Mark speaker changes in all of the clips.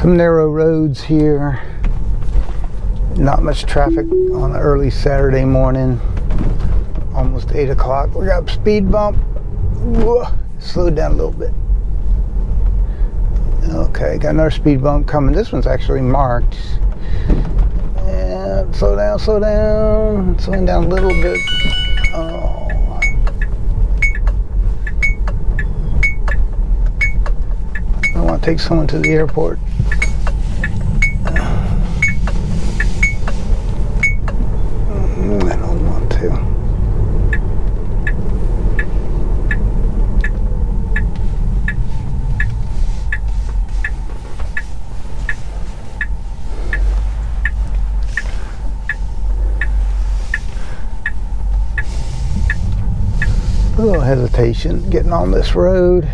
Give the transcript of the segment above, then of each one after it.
Speaker 1: Some narrow roads here. Not much traffic on an early Saturday morning. Almost 8 o'clock. We got a speed bump. Whoa. Slowed down a little bit. Okay, got another speed bump coming. This one's actually marked. And slow down, slow down. Slowing down a little bit. Oh. I want to take someone to the airport. I don't want to. A little hesitation getting on this road.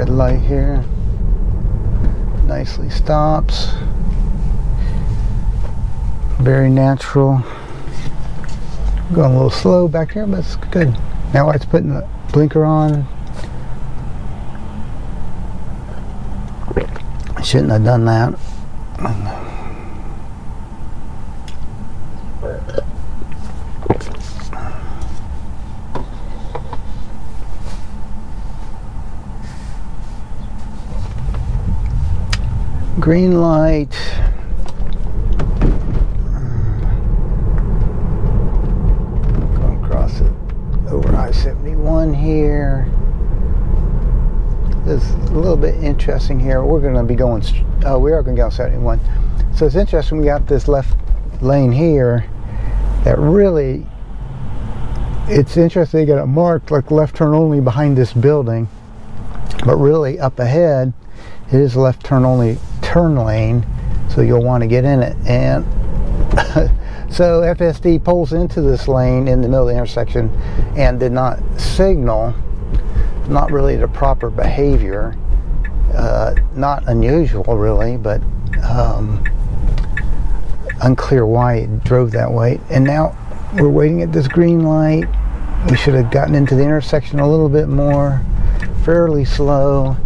Speaker 1: Light here nicely stops, very natural. Going a little slow back here, but it's good. Now it's putting the blinker on. I shouldn't have done that. Green light. Going across it over I-71 here. This is a little bit interesting here. We're going to be going, we are going to go on 71. So it's interesting, we got this left lane here that really, it's interesting they got it marked like left turn only behind this building, but really up ahead it is a left turn only turn lane, so you'll want to get in it. And so FSD pulls into this lane in the middle of the intersection and did not signal. Not really the proper behavior. Not unusual really, but unclear why it drove that way. And now we're waiting at this green light. We should have gotten into the intersection a little bit more. Fairly slow.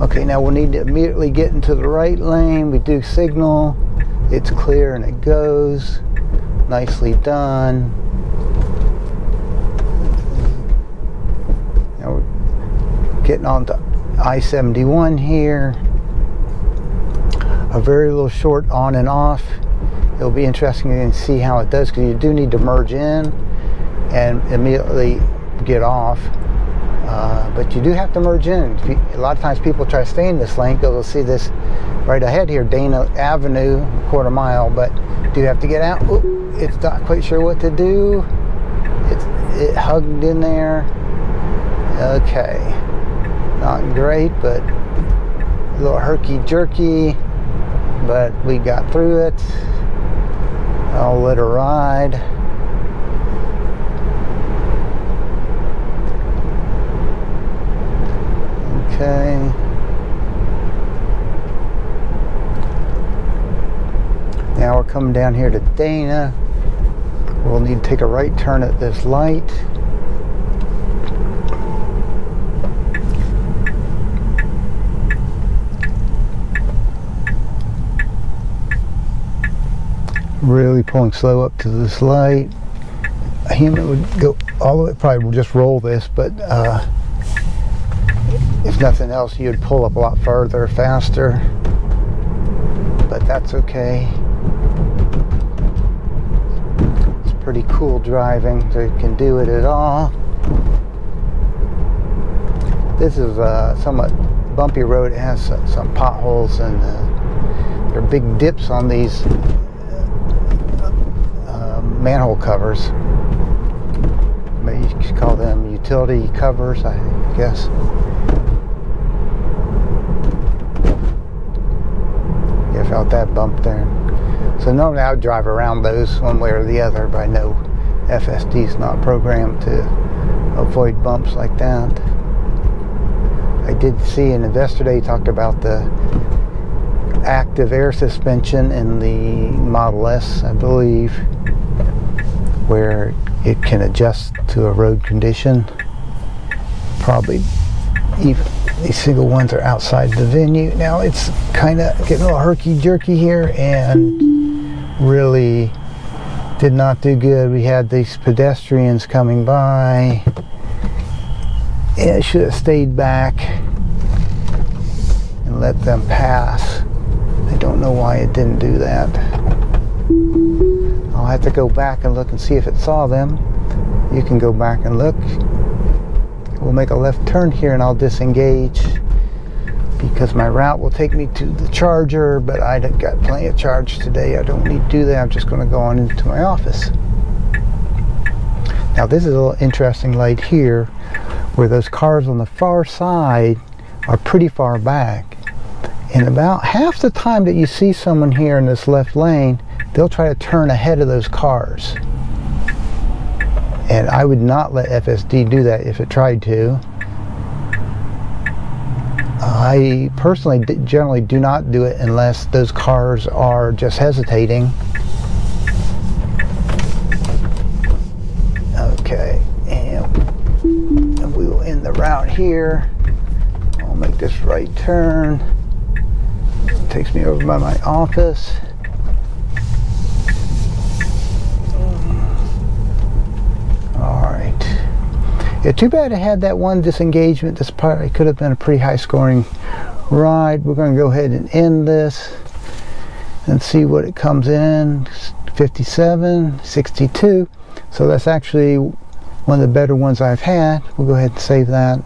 Speaker 1: Okay, now we'll need to immediately get into the right lane. We do signal. It's clear and it goes. Nicely done. Now we're getting on to I-71 here. A very little short on and off. It'll be interesting to see how it does, because you do need to merge in and immediately get off. But you do have to merge in. A lot of times people try to stay in this lane because they'll see this right ahead here, Dana Avenue, quarter mile, but do have to get out. Ooh, it's not quite sure what to do. It hugged in there. Okay. Not great, but a little herky-jerky, but we got through it. I'll let her ride. Okay. Now we're coming down here to Dana. We'll need to take a right turn at this light. Really pulling slow up to this light. A human would go all the way, probably will just roll this, but if nothing else, you'd pull up a lot further, faster, but that's okay. It's pretty cool driving, so you can do it at all. This is a somewhat bumpy road. It has some potholes, and there are big dips on these manhole covers. Maybe you could call them utility covers, I guess. felt that bump there. So normally I would drive around those one way or the other, but I know FSD is not programmed to avoid bumps like that. I did see an investor day talked about the active air suspension in the Model S, I believe, where it can adjust to a road condition. Probably even these single ones are outside the venue. Now it's kind of getting a little herky-jerky here and really did not do good. We had these pedestrians coming by and it should have stayed back and let them pass. I don't know why it didn't do that. I'll have to go back and look and see if it saw them. You can go back and look. We'll make a left turn here and I'll disengage because my route will take me to the charger, but I've got plenty of charge today. I don't need to do that. I'm just going to go on into my office. Now this is a little interesting light here where those cars on the far side are pretty far back. And about half the time that you see someone here in this left lane, they'll try to turn ahead of those cars. And I would not let FSD do that if it tried to. I personally generally do not do it unless those cars are just hesitating. Okay, and we will end the route here. I'll make this right turn. It takes me over by my office. Yeah, too bad I had that one disengagement. This probably could have been a pretty high scoring ride. We're going to go ahead and end this and see what it comes in. 57, 62. So that's actually one of the better ones I've had. We'll go ahead and save that.